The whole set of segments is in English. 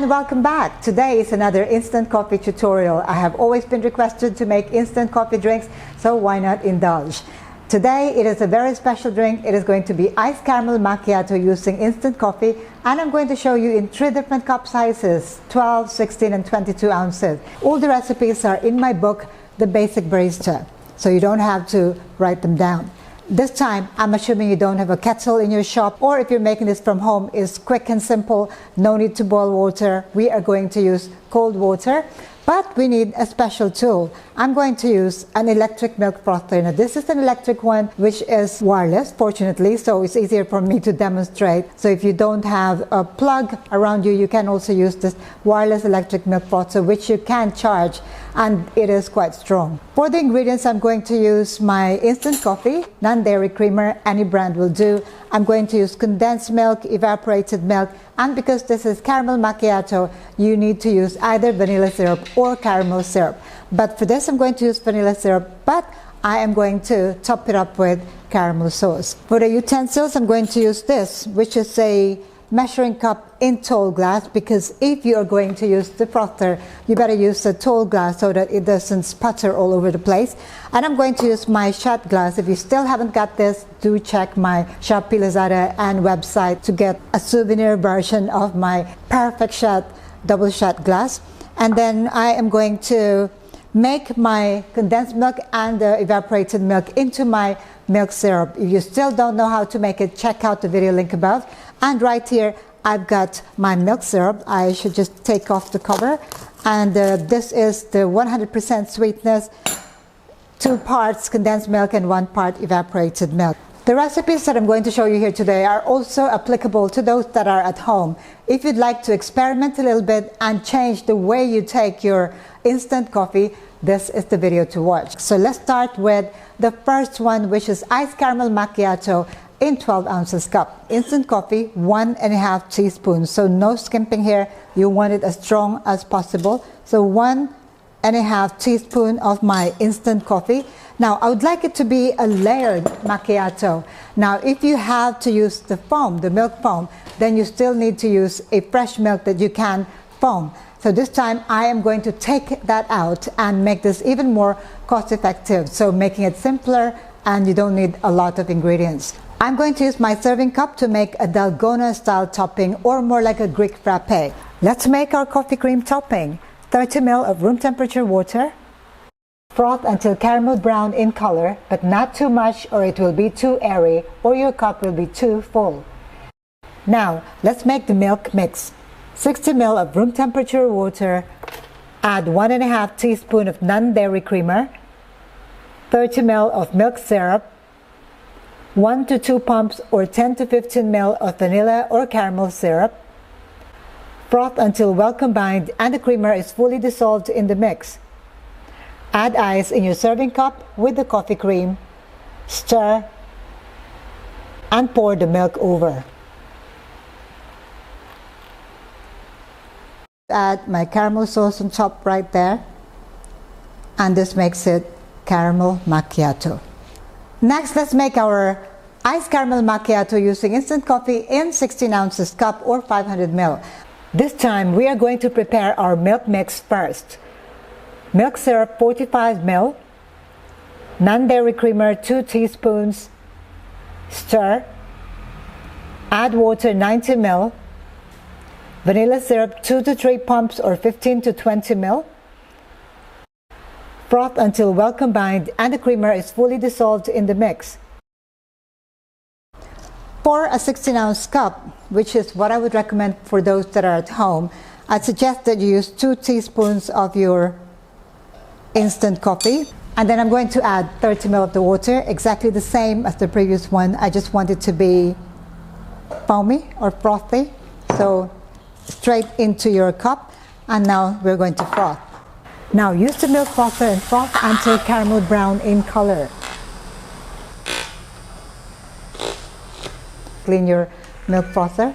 And welcome back. Today is another instant coffee tutorial. I have always been requested to make instant coffee drinks, so why not indulge? Today it is a very special drink. It is going to be iced caramel macchiato using instant coffee, and I'm going to show you in 3 different cup sizes, 12, 16 and 22 ounces. All the recipes are in my book, The Basic Barista, so you don't have to write them down. This time, I'm assuming you don't have a kettle in your shop, or if you're making this from home, it's quick and simple, no need to boil water. We are going to use cold water, but we need a special tool. I'm going to use an electric milk frother. Now this is an electric one which is wireless, fortunately, so it's easier for me to demonstrate. So if you don't have a plug around you, you can also use this wireless electric milk frother, which you can charge, and it is quite strong. For the ingredients, I'm going to use my instant coffee, non-dairy creamer, any brand will do. I'm going to use condensed milk, evaporated milk, and because this is caramel macchiato, you need to use either vanilla syrup or caramel syrup. But for this, I'm going to use vanilla syrup, but I am going to top it up with caramel sauce. For the utensils, I'm going to use this, which is a measuring cup in tall glass, because if you are going to use the frother, you better use a tall glass so that it doesn't sputter all over the place. And I'm going to use my shot glass. If you still haven't got this, do check my Shopee, Lazada and website to get a souvenir version of my perfect shot double shot glass. And then I am going to make my condensed milk and the evaporated milk into my milk syrup. If you still don't know how to make it, check out the video link above. And right here, I've got my milk syrup. I should just take off the cover. And this is the 100% sweetness, 2 parts condensed milk and 1 part evaporated milk. The recipes that I'm going to show you here today are also applicable to those that are at home. If you'd like to experiment a little bit and change the way you take your instant coffee, this is the video to watch. So let's start with the first one, which is iced caramel macchiato in 12 ounces cup. Instant coffee, 1.5 teaspoons. So no skimping here. You want it as strong as possible. So 1.5 teaspoon of my instant coffee. Now I would like it to be a layered macchiato. Now if you have to use the foam, the milk foam, then you still need to use a fresh milk that you can foam. So this time I am going to take that out and make this even more cost effective. So making it simpler, and you don't need a lot of ingredients. I'm going to use my serving cup to make a Dalgona style topping, or more like a Greek frappe. Let's make our coffee cream topping. 30 ml of room temperature water. Froth until caramel brown in color, but not too much or it will be too airy or your cup will be too full. Now let's make the milk mix. 60 ml of room temperature water. Add 1.5 teaspoon of non-dairy creamer. 30 ml of milk syrup. 1 to 2 pumps or 10 to 15 ml of vanilla or caramel syrup. Froth until well combined and the creamer is fully dissolved in the mix. Add ice in your serving cup with the coffee cream. Stir and pour the milk over. Add my caramel sauce on top right there, and this makes it caramel macchiato. Next, let's make our iced caramel macchiato using instant coffee in 16 ounces cup or 500 ml. This time we are going to prepare our milk mix first. Milk syrup 45 ml, non-dairy creamer 2 teaspoons, stir, add water 90 ml, vanilla syrup 2 to 3 pumps or 15 to 20 ml, froth until well combined and the creamer is fully dissolved in the mix. For a 16-ounce cup, which is what I would recommend for those that are at home, I'd suggest that you use 2 teaspoons of your instant coffee. And then I'm going to add 30 ml of the water, exactly the same as the previous one. I just want it to be foamy or frothy. So straight into your cup, and now we're going to froth. Now use the milk frother and froth until caramel brown in color. Clean your milk frother.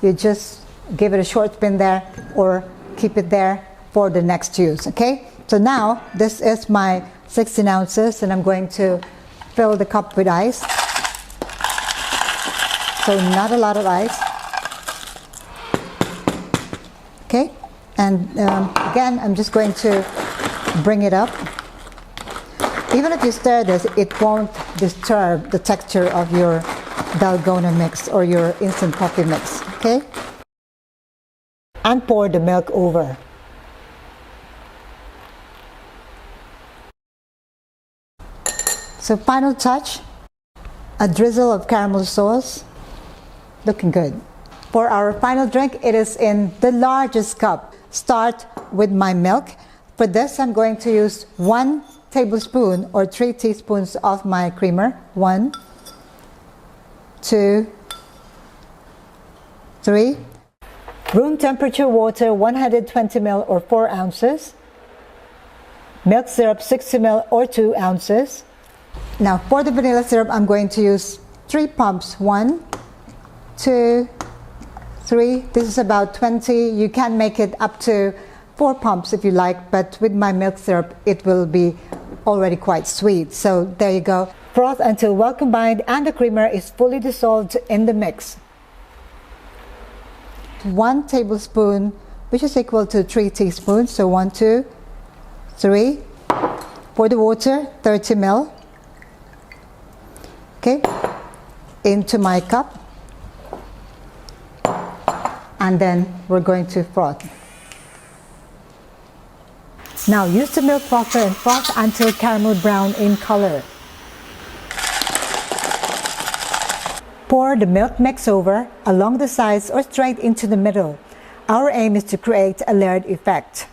You just give it a short spin there or keep it there for the next use, okay? So now this is my 16 ounces and I'm going to fill the cup with ice. So not a lot of ice. Okay, And again, I'm just going to bring it up. Even if you stir this, it won't disturb the texture of your dalgona mix or your instant coffee mix, okay? And pour the milk over. So final touch, a drizzle of caramel sauce, looking good. For our final drink, it is in the largest cup. Start with my milk. For this, I'm going to use 1 tablespoon or 3 teaspoons of my creamer. 1, 2, 3. Room temperature water, 120 ml or 4 ounces. Milk syrup, 60 ml or 2 ounces. Now for the vanilla syrup, I'm going to use 3 pumps. 1, 2, 3. This is about 20. You can make it up to 4 pumps if you like, but with my milk syrup, it will be already quite sweet. So there you go. Froth until well combined and the creamer is fully dissolved in the mix. 1 tablespoon, which is equal to 3 teaspoons. So 1, 2, 3. For the water, 30 ml. Okay, into my cup. And then we're going to froth. Now use the milk frother and froth until caramel brown in color. Pour the milk mix over, along the sides or straight into the middle. Our aim is to create a layered effect.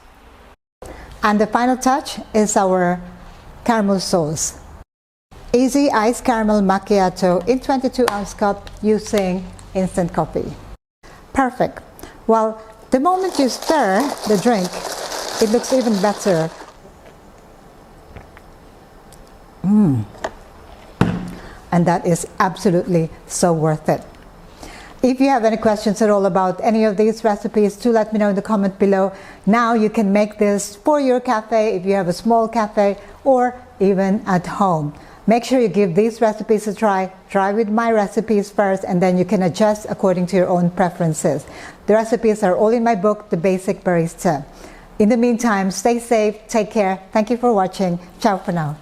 And the final touch is our caramel sauce. Easy iced caramel macchiato in 22-ounce cup using instant coffee. Perfect. Well, the moment you stir the drink, it looks even better. And that is absolutely so worth it. If you have any questions at all about any of these recipes, do let me know in the comment below. Now you can make this for your cafe if you have a small cafe or even at home. Make sure you give these recipes a try. Try with my recipes first and then you can adjust according to your own preferences. The recipes are all in my book, The Basic Barista. In the meantime, stay safe, take care. Thank you for watching. Ciao for now.